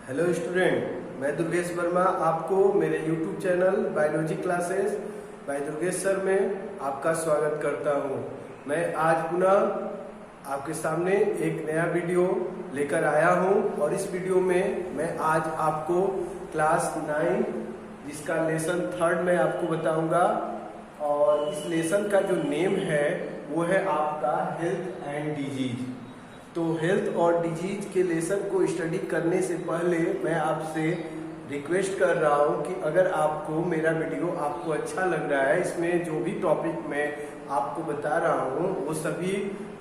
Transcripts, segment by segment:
Hello student, मैं दुर्गेश वर्मा आपको मेरे YouTube channel biology classes bye Durgesh sir में आपका स्वागत करता हूं। मैं आज पुनः आपके सामने एक नया वीडियो लेकर आया हूं और इस वीडियो में मैं आज आपको क्लास 9 जिसका लेसन 3 में आपको बताऊंगा और इस लेसन का जो नेम है वो है आपका हेल्थ एंड डिजीज। तो हेल्थ और डिजीज के लेसन को स्टडी करने से पहले मैं आपसे रिक्वेस्ट कर रहा हूँ कि अगर आपको मेरा वीडियो आपको अच्छा लग रहा है, इसमें जो भी टॉपिक मैं आपको बता रहा हूँ वो सभी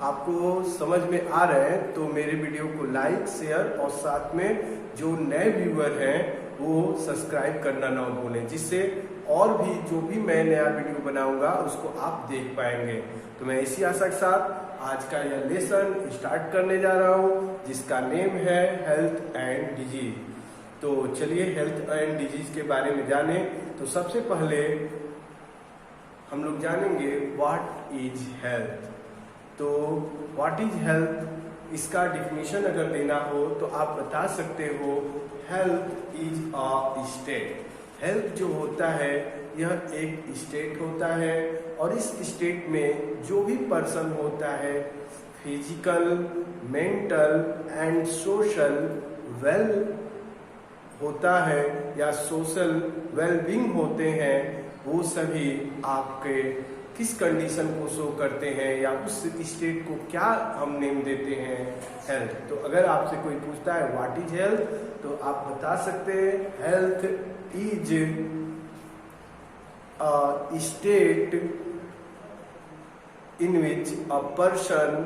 आपको समझ में आ रहे हैं, तो मेरे वीडियो को लाइक, शेयर और साथ में जो नए व्यूअर हैं वो सब्सक्राइब करना ना भूलें, जिससे और भी जो भी मैं नया वीडियो बनाऊंगा उसको आप देख पाएंगे। तो मैं इसी आशा के साथ आज का यह लेसन स्टार्ट करने जा रहा हूँ जिसका नेम है हेल्थ एंड डिजीज। तो चलिए हेल्थ एंड डिजीज के बारे में जाने। तो सबसे पहले हम लोग जानेंगे व्हाट इज हेल्थ। तो व्हाट इज हेल्थ, इसका डिफिनीशन अगर देना हो तो आप बता सकते हो health is a state. Health जो होता है यह एक स्टेट होता है और इस स्टेट में जो भी पर्सन होता है physical, mental and social well होता है या सोशल वेलबींग होते हैं, वो सभी आपके किस कंडीशन को शो करते हैं या उस स्टेट को क्या हम नेम देते हैं हेल्थ। तो अगर आपसे कोई पूछता है व्हाट इज हेल्थ तो आप बता सकते हैं health is a state in which a person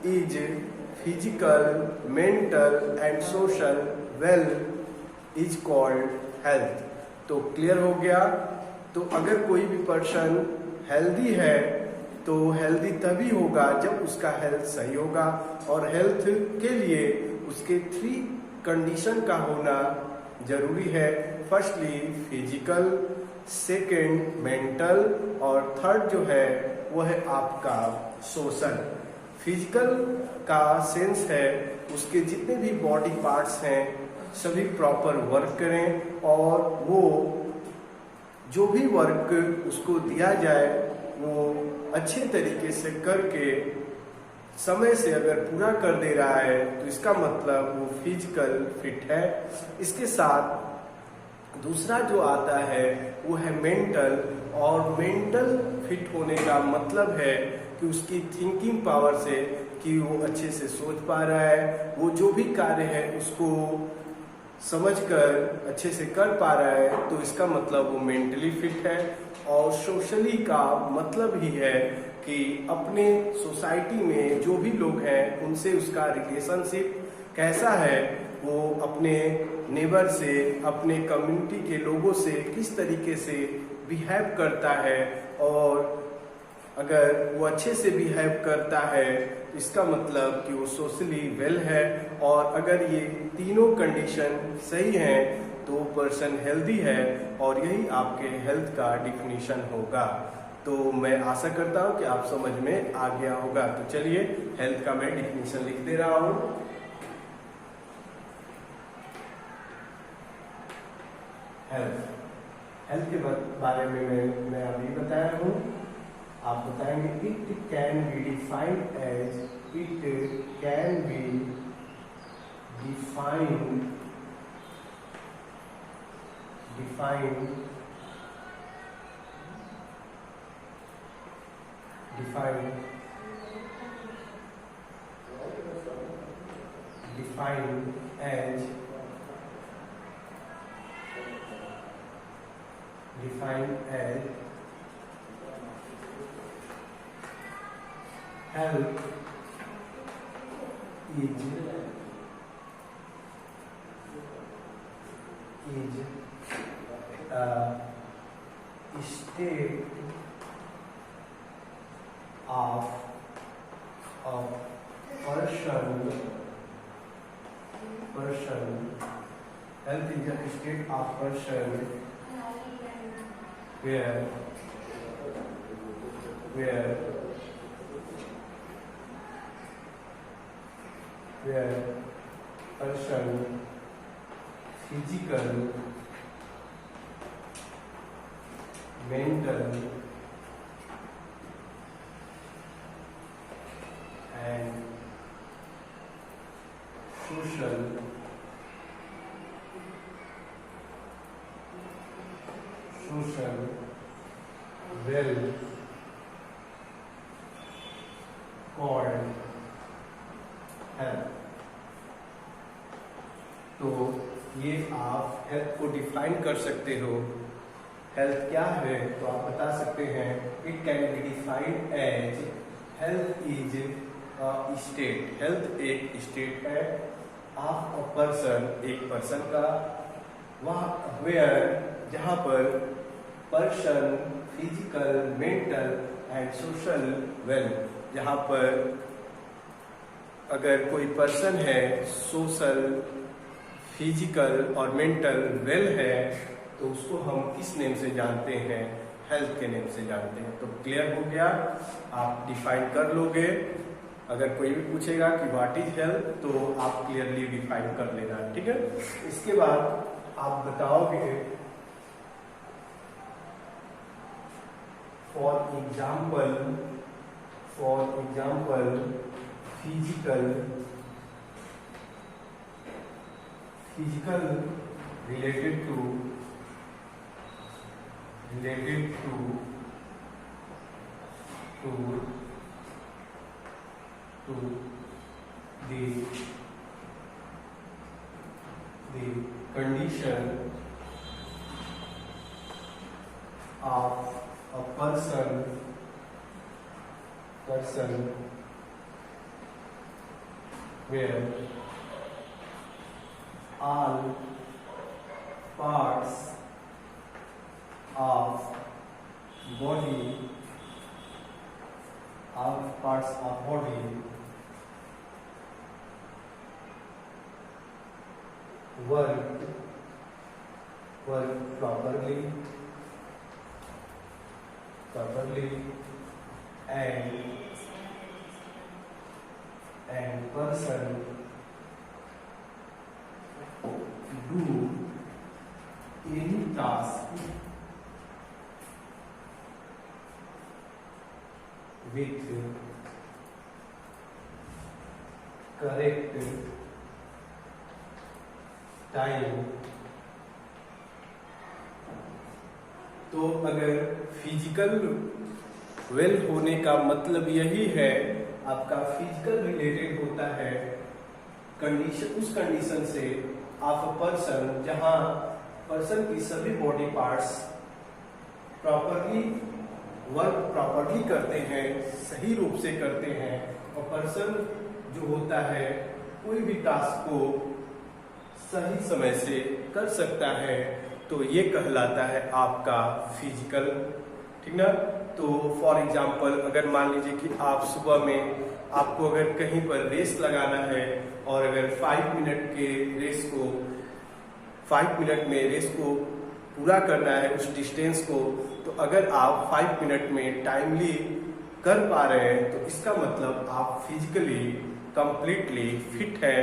is physical, mental and social well is called health। तो क्लियर हो गया। तो अगर कोई भी पर्सन हेल्दी है तो हेल्दी तभी होगा जब उसका हेल्थ सही होगा और हेल्थ के लिए उसके 3 कंडीशन का होना जरूरी है। फर्स्टली फिजिकल, सेकेंड मेंटल और थर्ड जो है वो है आपका सोशल। फिजिकल का सेंस है उसके जितने भी बॉडी पार्ट्स हैं सभी प्रॉपर वर्क करें और वो जो भी वर्क उसको दिया जाए वो अच्छे तरीके से करके समय से अगर पूरा कर दे रहा है तो इसका मतलब वो फिजिकल फिट है। इसके साथ दूसरा जो आता है वो है मेंटल, और मेंटल फिट होने का मतलब है कि उसकी थिंकिंग पावर से कि वो अच्छे से सोच पा रहा है, वो जो भी कार्य है उसको समझकर अच्छे से कर पा रहा है, तो इसका मतलब वो मेंटली फिट है। और सोशली का मतलब ही है कि अपने सोसाइटी में जो भी लोग हैं उनसे उसका रिलेशनशिप कैसा है, वो अपने नेबर से, अपने कम्युनिटी के लोगों से किस तरीके से बिहेव करता है, और अगर वो अच्छे से बिहेव करता है तो इसका मतलब कि वो सोशली वेल है। और अगर ये तीनों कंडीशन सही हैं तो वो पर्सन हेल्दी है और यही आपके हेल्थ का डिफिनीशन होगा। तो मैं आशा करता हूँ कि आप समझ में आ गया होगा। तो चलिए हेल्थ का मैं डिफिनीशन लिख दे रहा हूँ। हेल्थ के बारे में मैं अभी बताया हूँ, आप बताएंगे it can be defined as, it can be defined as health is a state of a person. Health is a state of person where person physical, mental and social well called health. तो ये आप health को define कर सकते हो। Health क्या है तो आप बता सकते हैं, it can be defined as health is a state. Health एक स्टेट है ऑफ अ पर्सन, एक पर्सन का, वह वेयर जहाँ पर person physical, mental and social well, जहाँ पर अगर कोई पर्सन है सोशल, फिजिकल और मेंटल वेल है तो उसको हम किस नेम से जानते हैं, हेल्थ के नेम से जानते हैं। तो क्लियर हो गया, आप डिफाइन कर लोगे। अगर कोई भी पूछेगा कि व्हाट इज हेल्थ तो आप क्लियरली डिफाइन कर लेना, ठीक है। इसके बाद आप बताओगे for example physical related to the condition of a person where all parts of body work properly and person do any task with correct time. तो अगर फिजिकल वेल होने का मतलब यही है, आपका फिजिकल रिलेटेड होता है कंडीशन, उस कंडीशन से ऑफ अ पर्सन जहां पर्सन की सभी body parts properly work properly करते हैं, सही रूप से करते हैं, और पर्सन जो होता है कोई भी टास्क को सही समय से कर सकता है, तो ये कहलाता है आपका फिजिकल, ठीक ना। तो फॉर एग्जांपल अगर मान लीजिए कि आप सुबह में आपको अगर कहीं पर रेस लगाना है और अगर 5 मिनट के रेस को 5 मिनट में रेस को पूरा करना है उस डिस्टेंस को, तो अगर आप 5 मिनट में टाइमली कर पा रहे हैं तो इसका मतलब आप फिजिकली कंप्लीटली फिट है।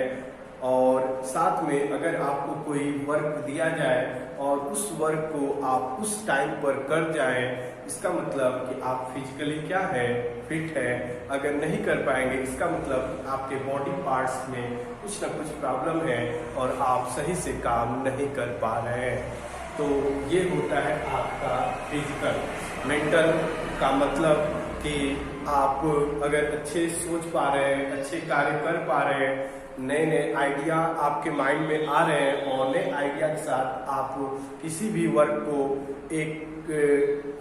और साथ में अगर आपको कोई वर्क दिया जाए और उस वर्क को आप उस टाइम पर कर जाएं, इसका मतलब कि आप फिजिकली क्या है, फिट है। अगर नहीं कर पाएंगे इसका मतलब आपके बॉडी पार्ट्स में कुछ ना कुछ प्रॉब्लम है और आप सही से काम नहीं कर पा रहे हैं। तो ये होता है आपका फिजिकल। मेंटल का मतलब कि आप अगर अच्छे सोच पा रहे हैं, अच्छे कार्य कर पा रहे हैं, नए नए आइडिया आपके माइंड में आ रहे हैं और नए आइडिया के साथ आप किसी भी वर्क को एक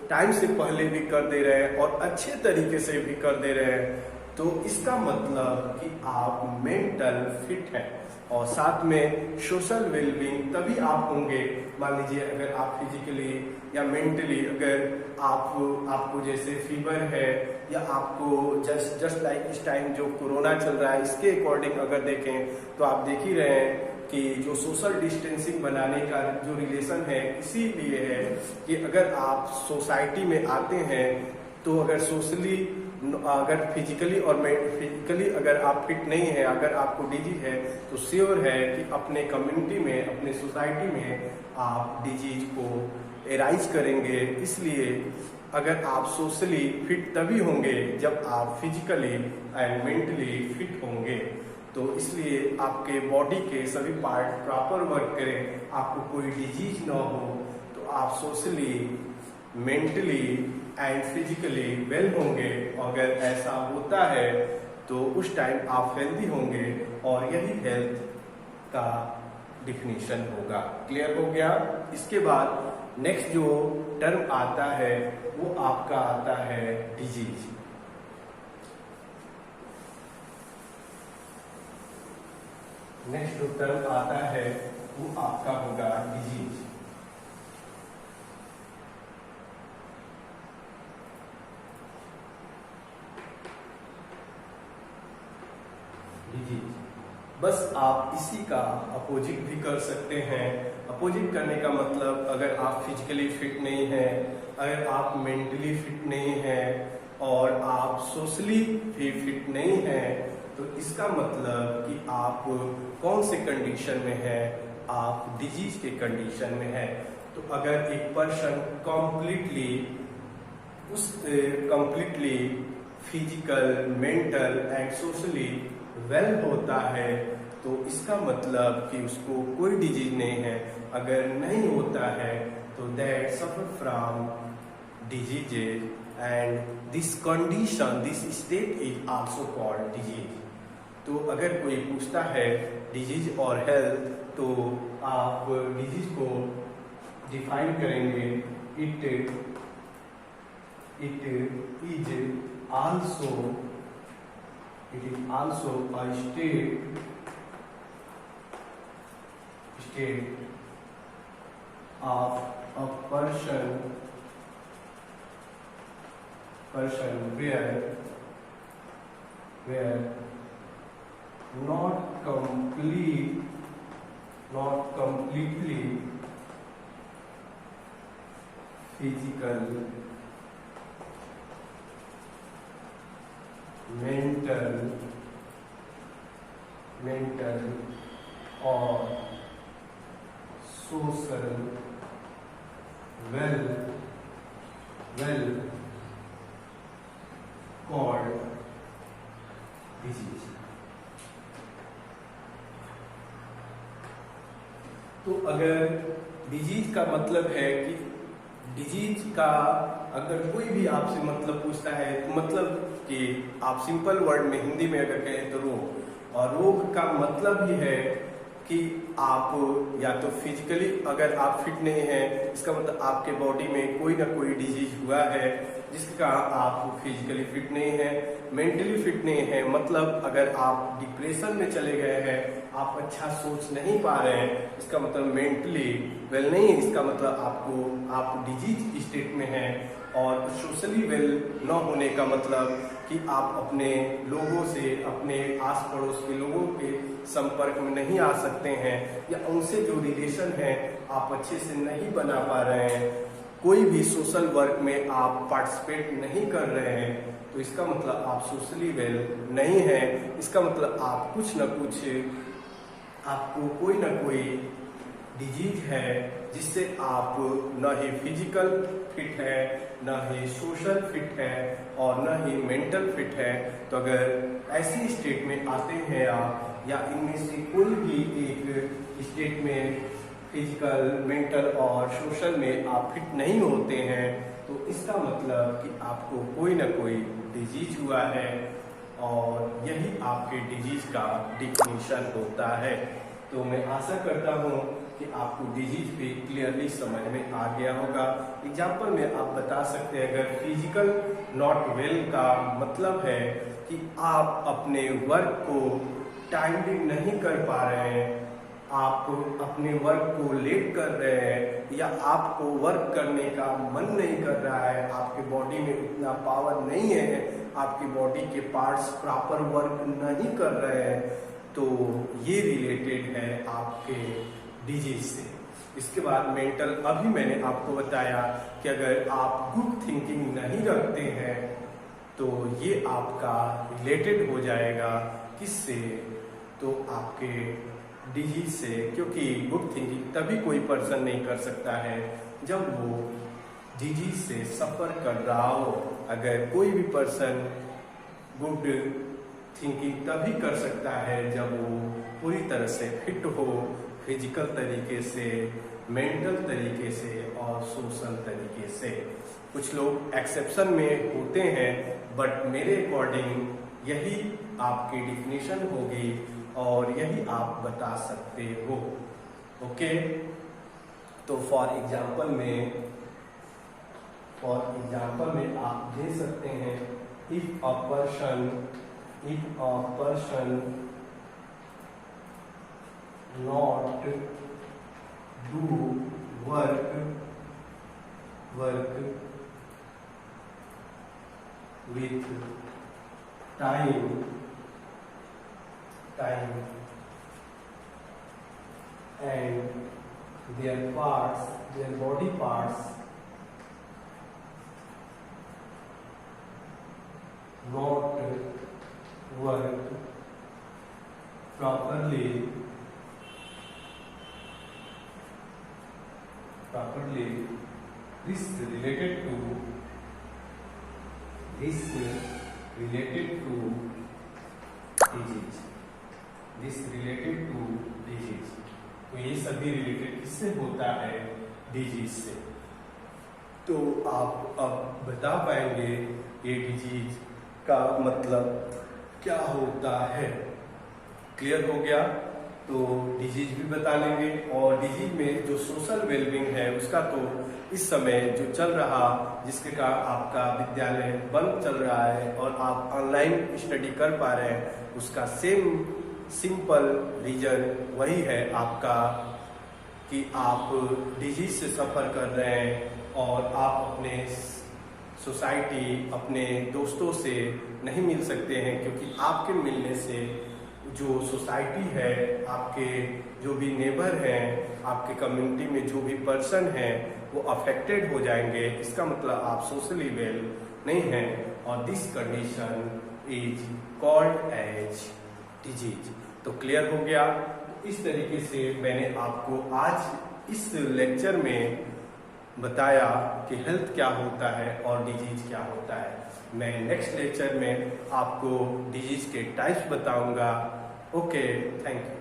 टाइम से पहले भी कर दे रहे हैं और अच्छे तरीके से भी कर दे रहे हैं, तो इसका मतलब कि आप मेंटल फिट हैं। और साथ में सोशल वेलबींग तभी आप होंगे, मान लीजिए अगर आप फिजिकली या मेंटली अगर आपको जैसे फीवर है या आपको जस्ट लाइक इस टाइम जो कोरोना चल रहा है इसके अकॉर्डिंग अगर देखें तो आप देख ही रहे हैं कि जो सोशल डिस्टेंसिंग बनाने का जो रिलेशन है इसीलिए है कि अगर आप सोसाइटी में आते हैं तो अगर सोशली अगर फिजिकली अगर आप फिट नहीं है, अगर आपको डिजीज है, तो श्योर है कि अपने कम्युनिटी में, अपने सोसाइटी में आप डिजीज को एराइज करेंगे। इसलिए अगर आप सोशली फिट तभी होंगे जब आप फिजिकली एंड मेंटली फिट होंगे। तो इसलिए आपके बॉडी के सभी पार्ट प्रॉपर वर्क करें, आपको कोई डिजीज ना हो, तो आप socially, mentally and physically well होंगे। अगर ऐसा होता है तो उस टाइम आप हेल्दी होंगे और यही हेल्थ का डिफिनीशन होगा। क्लियर हो गया? इसके बाद नेक्स्ट जो टर्म आता है वो आपका आता है डिजीज। नेक्स्ट जो टर्म आता है वो आपका होगा डिजीज। बस आप इसी का अपोजिट भी कर सकते हैं। अपोजिट करने का मतलब, अगर आप फिजिकली फिट नहीं हैं, अगर आप मेंटली फिट नहीं हैं और आप सोशली भी फिट नहीं हैं, तो इसका मतलब कि आप कौन से कंडीशन में हैं? आप डिजीज के कंडीशन में हैं। तो अगर एक person completely physical, mental and socially well होता है, तो इसका मतलब कि उसको कोई डिजीज नहीं है। अगर नहीं होता है तो that suffer from diseases and this condition, this state is also called disease. तो अगर कोई पूछता है डिजीज और हेल्थ, तो आप डिजीज को डिफाइन करेंगे, it is also a state of a person where not completely physical, mental और social well called disease। तो अगर डिजीज का मतलब है कि डिजीज का, अगर कोई भी आपसे मतलब पूछता है, तो मतलब कि आप सिंपल वर्ड में हिंदी में अगर कहें तो रोग, और रोग का मतलब ये है कि आप या तो फिजिकली अगर आप फिट नहीं हैं, इसका मतलब आपके बॉडी में कोई ना कोई डिजीज हुआ है जिसका आप फिजिकली फिट नहीं है। मेंटली फिट नहीं है मतलब अगर आप डिप्रेशन में चले गए हैं, आप अच्छा सोच नहीं पा रहे हैं, इसका मतलब मेंटली वेल नहीं है। इसका मतलब आप डिजीज स्टेट में हैं। और सोशली वेल न होने का मतलब कि आप अपने लोगों से, अपने आस पड़ोस के लोगों के संपर्क में नहीं आ सकते हैं, या उनसे जो रिलेशन है आप अच्छे से नहीं बना पा रहे हैं, कोई भी सोशल वर्क में आप पार्टिसिपेट नहीं कर रहे हैं, तो इसका मतलब आप सोशली वेल नहीं है। इसका मतलब आप कुछ न कुछ, आपको कोई ना कोई डिजीज है जिससे आप न ही फिजिकल फिट है, न ही सोशल फिट है और न ही मेंटल फिट है। तो अगर ऐसी स्टेट में आते हैं आप, या इनमें से कोई भी एक स्टेट में फिजिकल, मेंटल और सोशल में आप फिट नहीं होते हैं, तो इसका मतलब कि आपको कोई ना कोई डिजीज हुआ है, और यही आपके डिजीज का डिफिनीशन होता है। तो मैं आशा करता हूँ कि आपको डिजीज भी क्लियरली समझ में आ गया होगा। एग्जाम्पल में आप बता सकते हैं, अगर फिजिकल नॉट वेल का मतलब है कि आप अपने वर्क को टाइमली नहीं कर पा रहे हैं, आप अपने वर्क को लेट कर रहे हैं, या आपको वर्क करने का मन नहीं कर रहा है, आपके बॉडी में उतना पावर नहीं है, आपकी बॉडी के पार्ट्स प्रॉपर वर्क नहीं कर रहे हैं, तो ये रिलेटेड है आपके डिजीज से। इसके बाद मेंटल, अभी मैंने आपको बताया कि अगर आप गुड थिंकिंग नहीं रखते हैं तो ये आपका रिलेटेड हो जाएगा किससे, तो आपके डिजीज से, क्योंकि गुड थिंकिंग तभी कोई पर्सन नहीं कर सकता है जब वो डिजीज से सफर कर रहा हो। अगर कोई भी पर्सन गुड थिंकिंग तभी कर सकता है जब वो पूरी तरह से फिट हो, फिजिकल तरीके से, मेंटल तरीके से और सोशल तरीके से। कुछ लोग एक्सेप्शन में होते हैं, बट मेरे अकॉर्डिंग यही आपकी डिफिनीशन होगी और यही आप बता सकते हो। ओके, तो फॉर एग्जाम्पल में आप दे सकते हैं if a person not do work with time and their body parts not work properly, this related to disease, तो ये सभी रिलेटेड किससे होता है, डिजीज से। तो आप अब बता पाएंगे ये डिजीज का मतलब क्या होता है। क्लियर हो गया, तो डिजीज भी बता लेंगे और डिजीज में जो सोशल वेलबींग है उसका तो इस समय जो चल रहा, जिसके कारण आपका विद्यालय बंद चल रहा है और आप ऑनलाइन स्टडी कर पा रहे हैं, उसका सिंपल रीजन वही है आपका कि आप डिजीज से सफ़र कर रहे हैं और आप अपने सोसाइटी, अपने दोस्तों से नहीं मिल सकते हैं, क्योंकि आपके मिलने से जो सोसाइटी है, आपके जो भी नेबर हैं, आपके कम्युनिटी में जो भी पर्सन हैं वो अफेक्टेड हो जाएंगे। इसका मतलब आप सोशली वेल नहीं हैं और this condition is called as disease. तो क्लियर हो गया। इस तरीके से मैंने आपको आज इस लेक्चर में बताया कि हेल्थ क्या होता है और डिजीज क्या होता है। मैं नेक्स्ट लेक्चर में आपको डिजीज के टाइप्स बताऊंगा। Okay, thank you.